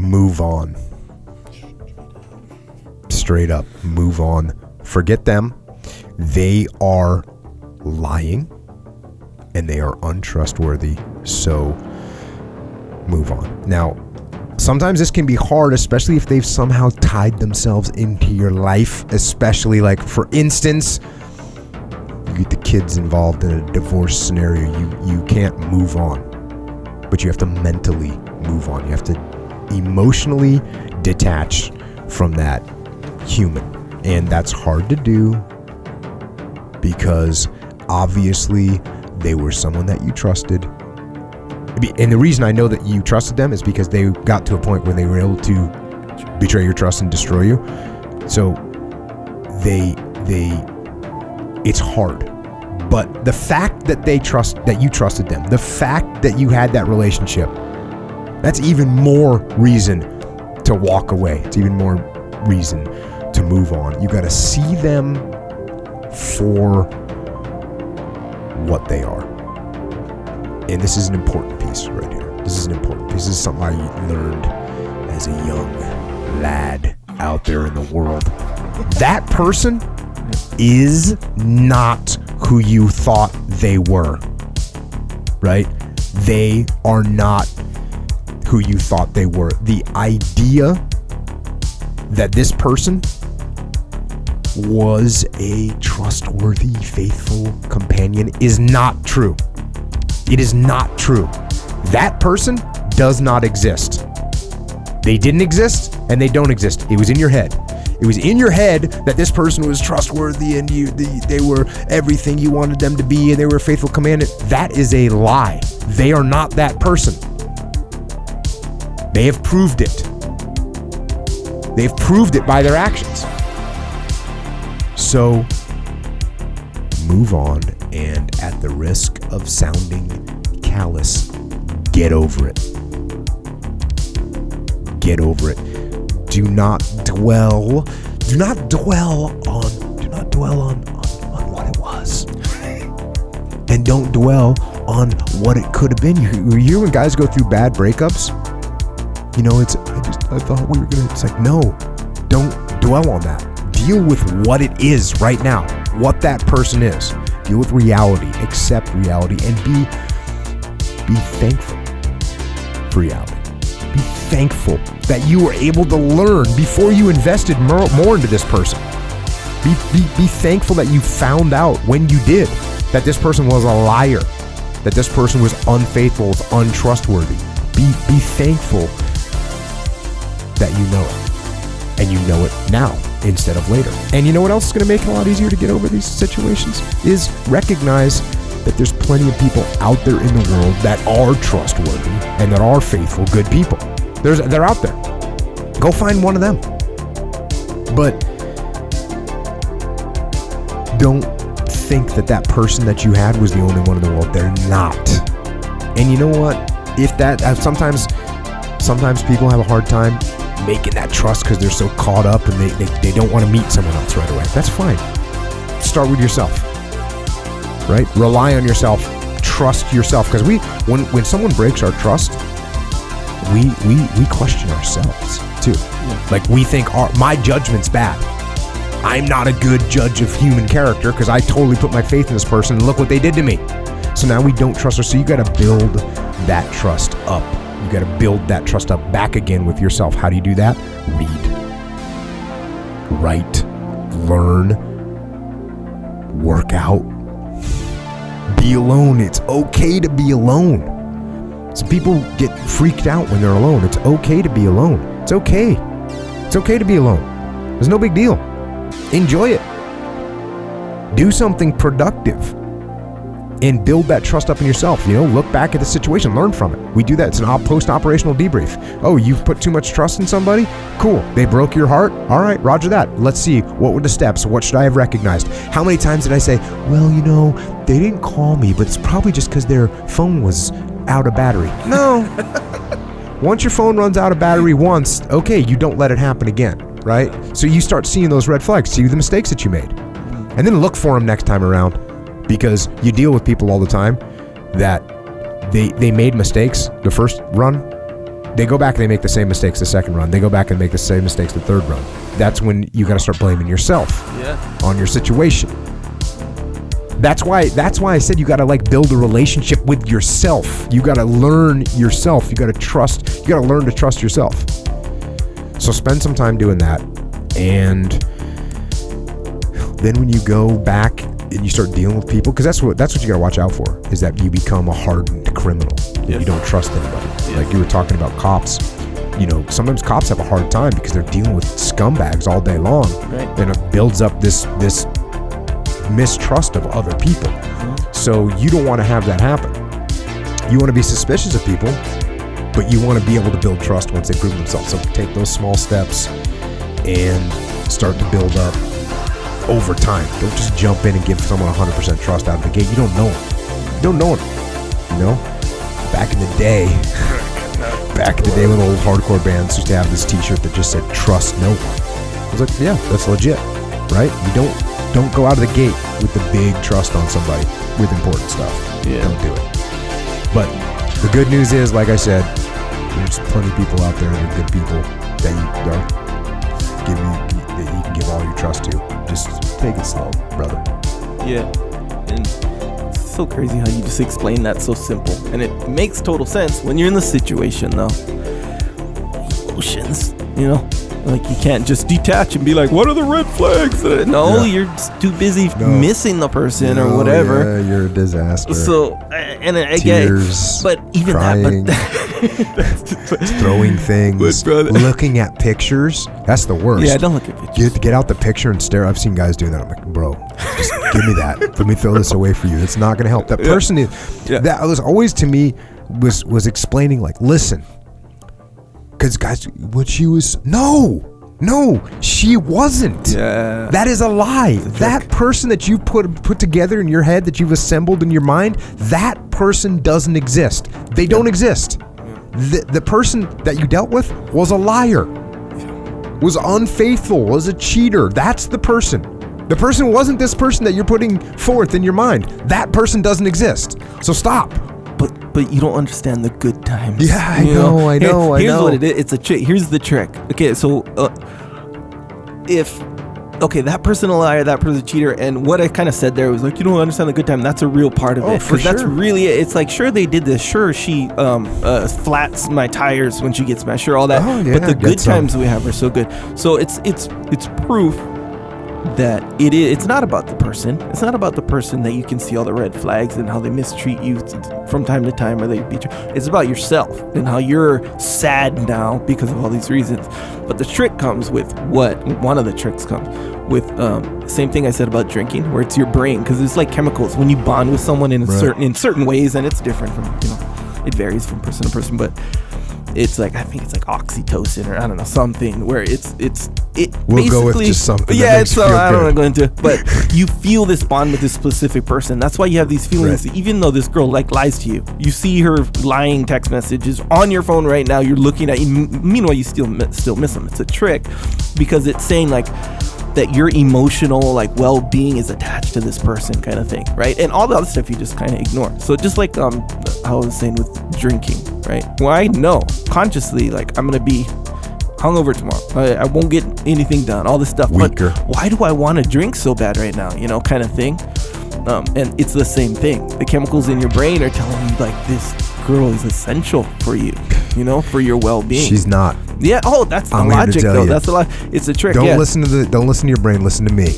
move on. Straight up, move on. Forget them. They are lying and they are untrustworthy. So move on. Now, sometimes this can be hard, especially if they've somehow tied themselves into your life, especially like, for instance, you get the kids involved in a divorce scenario. You can't move on, but you have to mentally move on. You have to emotionally detach from that human, and that's hard to do because obviously they were someone that you trusted, and the reason I know that you trusted them is because they got to a point where they were able to betray your trust and destroy you. So it's hard, but the fact that you trusted them, the fact that you had that relationship, that's even more reason to walk away. It's even more reason to move on. You got to see them for what they are. And this is an important piece right here. This is an important piece. This is something I learned as a young lad out there in the world. That person is not who you thought they were, right? They are not who you thought they were. The idea that this person was a trustworthy, faithful companion is not true. It is not true. That person does not exist. They didn't exist and they don't exist. It was in your head. It was in your head that this person was trustworthy and they were everything you wanted them to be and they were a faithful companion. That is a lie. They are not that person. They have proved it. They've proved it by their actions. So move on, and at the risk of sounding callous, get over it. Get over it. Do not dwell on what it was. And don't dwell on what it could have been. You hear when guys go through bad breakups? You know, I thought we were gonna, it's like, no, don't dwell on that. Deal with what it is right now, what that person is. Deal with reality, accept reality, and be thankful for reality. Be thankful that you were able to learn before you invested more into this person. Be thankful that you found out when you did that this person was a liar, that this person was unfaithful, was untrustworthy. Be thankful that you know it, and you know it now instead of later. And you know what else is going to make it a lot easier to get over these situations is recognize that there's plenty of people out there in the world that are trustworthy and that are faithful, good people. They're out there. Go find one of them. But don't think that person that you had was the only one in the world. They're not. And you know what? If that sometimes people have a hard time making that trust because they're so caught up and they don't want to meet someone else right away. That's fine. Start with yourself, right? Rely on yourself. Trust yourself, because when someone breaks our trust, we question ourselves too. Yeah. Like we think my judgment's bad. I'm not a good judge of human character because I totally put my faith in this person and look what they did to me. So now we don't trust her. So you got to build that trust up. You got to build that trust up back again with yourself. How do you do that? Read, write, learn, work out, be alone. It's okay to be alone. Some people get freaked out when they're alone. It's okay to be alone. It's okay. It's okay to be alone. There's no big deal. Enjoy it. Do something productive. And build that trust up in yourself. You know, look back at the situation, learn from it. We do that. It's an post-operational debrief. Oh, you've put too much trust in somebody? Cool. They broke your heart? All right, roger that. Let's see. What were the steps? What should I have recognized? How many times did I say, well, you know, they didn't call me, but it's probably just because their phone was out of battery. No. Once your phone runs out of battery once, okay, you don't let it happen again, right? So you start seeing those red flags, see the mistakes that you made. And then look for them next time around. Because you deal with people all the time that they made mistakes the first run They go back and they make the same mistakes the second run. They go back and make the same mistakes the third run. That's when you got to start blaming yourself on your situation. That's why I said you got to like build a relationship with yourself. You got to learn yourself. You got to learn to trust yourself. So spend some time doing that. And then when you go back and you start dealing with people, because that's what you got to watch out for, is that you become a hardened criminal. Yes. You don't trust anybody. Yes. Like you were talking about cops. You know, sometimes cops have a hard time because they're dealing with scumbags all day long. Right. And it builds up this mistrust of other people. Mm-hmm. So you don't want to have that happen. You want to be suspicious of people, but you want to be able to build trust once they prove themselves. So take those small steps and start to build up over time. Don't just jump in and give someone 100% trust out of the gate. You don't know them. You don't know them. You know? Back in the day, when old hardcore bands used to have this t-shirt that just said, trust no one. I was like, yeah, that's legit, right? You don't go out of the gate with the big trust on somebody with important stuff. Yeah. Don't do it. But the good news is, like I said, there's plenty of people out there that are good people that you can give all your trust to. Just take it slow, brother. Yeah. And it's so crazy how you just explain that so simple. And it makes total sense when you're in the situation, though. Emotions, you know? Like, you can't just detach and be like, what are the red flags? No, you're just too busy missing the person or whatever. Yeah, you're a disaster. So, and I Tears, get, but even crying, throwing things, But, looking at pictures. That's the worst. Yeah, don't look at pictures. Get out the picture and stare. I've seen guys doing that. I'm like, bro, just give me that. Let me throw this away for you. It's not going to help. That person that was always to me was explaining, like, listen. Because guys, when she was no, she wasn't. Yeah, that is a lie. That person that you put together in your head, that you've assembled in your mind, that person doesn't exist. They don't exist. The person that you dealt with was a liar, was unfaithful, was a cheater. That's the person. The person wasn't this person that you're putting forth in your mind. That person doesn't exist. So stop. But you don't understand the good times. Yeah, I know. Here's what it is. It's a trick. Here's the trick. Okay, so that person a liar, that person a cheater, and what I kind of said there was like, you don't understand the good time. That's a real part of it. For sure. That's really it. It's like, sure, they did this. Sure, she flats my tires when she gets mad. Sure, all that. Oh, yeah, but the good times we have are so good. So it's proof that it's not about the person. It's not about the person that you can see all the red flags and how they mistreat you from time to time, or they beat you. It's about yourself and how you're sad now because of all these reasons. But the trick comes with one of the tricks comes with same thing I said about drinking, where it's your brain, because it's like chemicals. When you bond with someone in certain ways, and it's different from, it varies from person to person, but it's like, I think it's like oxytocin or I don't know, something where it we'll go with just something. Yeah, so I don't want to go into it, but you feel this bond with this specific person. That's why you have these feelings. Right. Even though this girl like lies to you, you see her lying text messages on your phone right now. You're looking at. Meanwhile, you still miss them. It's a trick because it's saying like that your emotional like well-being is attached to this person, kind of thing, right? And all the other stuff you just kind of ignore. So just like how I was saying with drinking, right? Well, I know consciously like I'm gonna be hungover tomorrow. I won't get anything done. All this stuff. Weaker. But why do I want to drink so bad right now? Kind of thing. And it's the same thing. The chemicals in your brain are telling you like this girl is essential for you. For your well-being. She's not. Yeah. Oh, that's the logic, though. That's the it's a trick. Don't listen to your brain. Listen to me.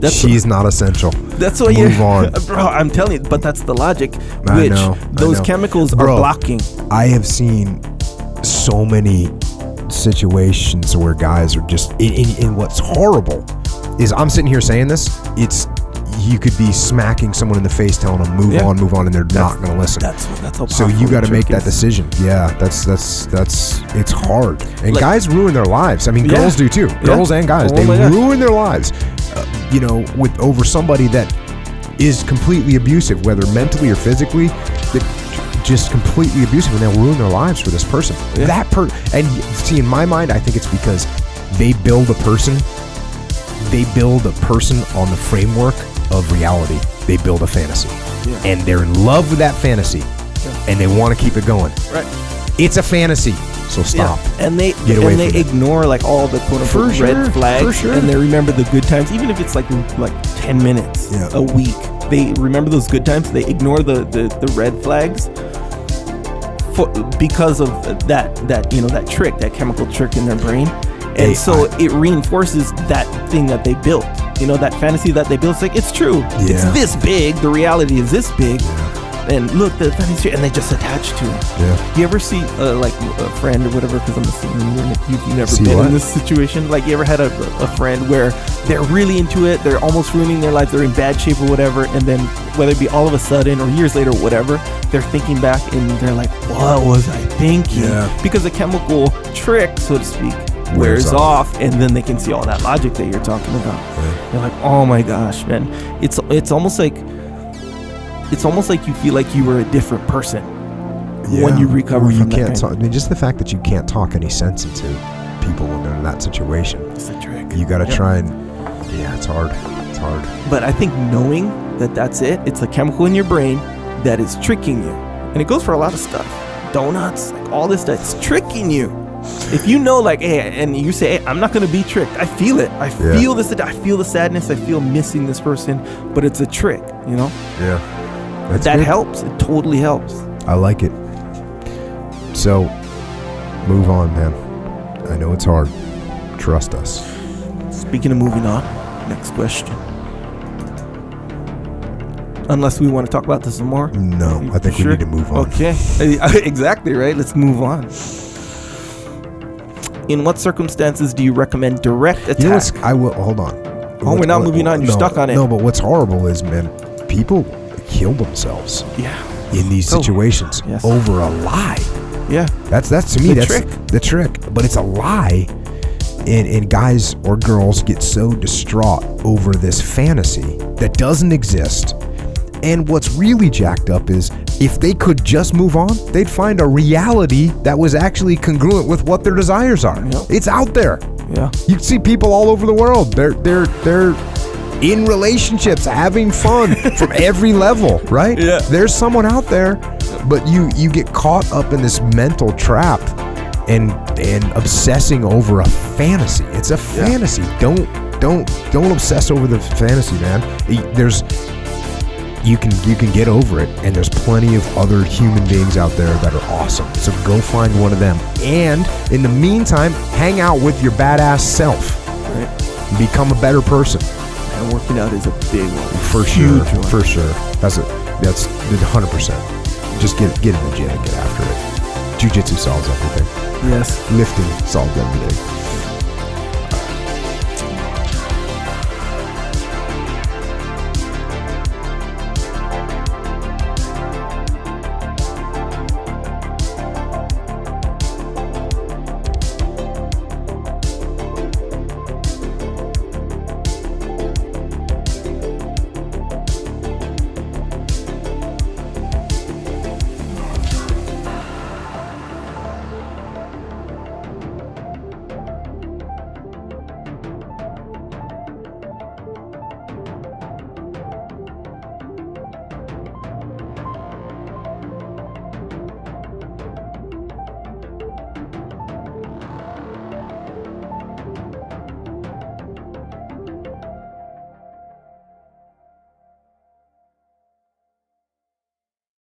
She's not essential. That's what Move on. Bro, I'm telling you, but that's the logic. Which those chemicals are blocking. I have seen so many situations where guys are just in what's horrible is I'm sitting here saying this. You could be smacking someone in the face, telling them move on, and they're not going to listen. That's how so you got to make that decision. Yeah, that's it's hard, and guys ruin their lives. I mean, girls do too. Girls and guys, they ruin their lives. With over somebody that is completely abusive, whether mentally or physically, that just completely abusive, and they'll ruin their lives for this person. And see, in my mind, I think it's because they build a person. They build a person on the framework of reality. They build a fantasy, and they're in love with that fantasy, and they want to keep it going. Right. It's a fantasy. So stop. And they Get away from it. ignore like all the quote unquote For red sure, flags, for sure. and they remember the good times, even if it's like 10 minutes a week. They remember those good times. They ignore the red flags because of that trick, that chemical trick in their brain. And it reinforces that thing that they built. That fantasy that they built. It's like, it's true. Yeah. It's this big. The reality is this big. And look, the fantasy, and they just attach to it. Yeah. You ever see like a friend or whatever? Because I'm assuming you've never See been what? in this situation. Like, you ever had a friend where they're really into it, they're almost ruining their life, they're in bad shape or whatever, and then whether it be all of a sudden or years later or whatever, they're thinking back and they're like, what was I thinking? Yeah. Because the chemical trick, so to speak, wears off, and then they can see all that logic that you're talking about. Yeah. They're like, oh my gosh, man. It's almost like you feel like you were a different person when you recover from can't that. talk, I mean, just the fact that you can't talk any sense into people when they're in that situation. It's a trick. You got to try and, it's hard. It's hard. But I think knowing that that's it, it's a chemical in your brain that is tricking you. And it goes for a lot of stuff. Donuts, like all this stuff, it's tricking you. If you know, like, hey, and you say, hey, I'm not going to be tricked. I feel it. I feel this. I feel the sadness. I feel missing this person, but it's a trick, Yeah. That's that good. helps. It totally helps. I like it. So, move on, man. I know it's hard. Trust us. Speaking of moving on, next question. Unless we want to talk about this some more. No, I think we need to move on. Okay. Exactly, right? Let's move on. In what circumstances do you recommend direct attack? You know I will. Hold on. Oh, we're not moving on. You're stuck on it. No, but what's horrible is, man, people kill themselves in these situations over a lie. Yeah. That's to me, that's trick. the trick. But it's a lie. And guys or girls get so distraught over this fantasy that doesn't exist. And what's really jacked up is if they could just move on, they'd find a reality that was actually congruent with what their desires are. Yep. It's out there. Yeah. You see people all over the world. They're in relationships, having fun from every level, right? Yeah. There's someone out there, but you get caught up in this mental trap and obsessing over a fantasy. It's a fantasy. Don't obsess over the fantasy, man. You can get over it, and there's plenty of other human beings out there that are awesome. So go find one of them, and in the meantime, hang out with your badass self. Right. Become a better person. And working out is a big one. For Huge sure. one. For sure. That's 100%. Just get in the gym and get after it. Jiu-jitsu solves everything. Yes. Lifting solves everything.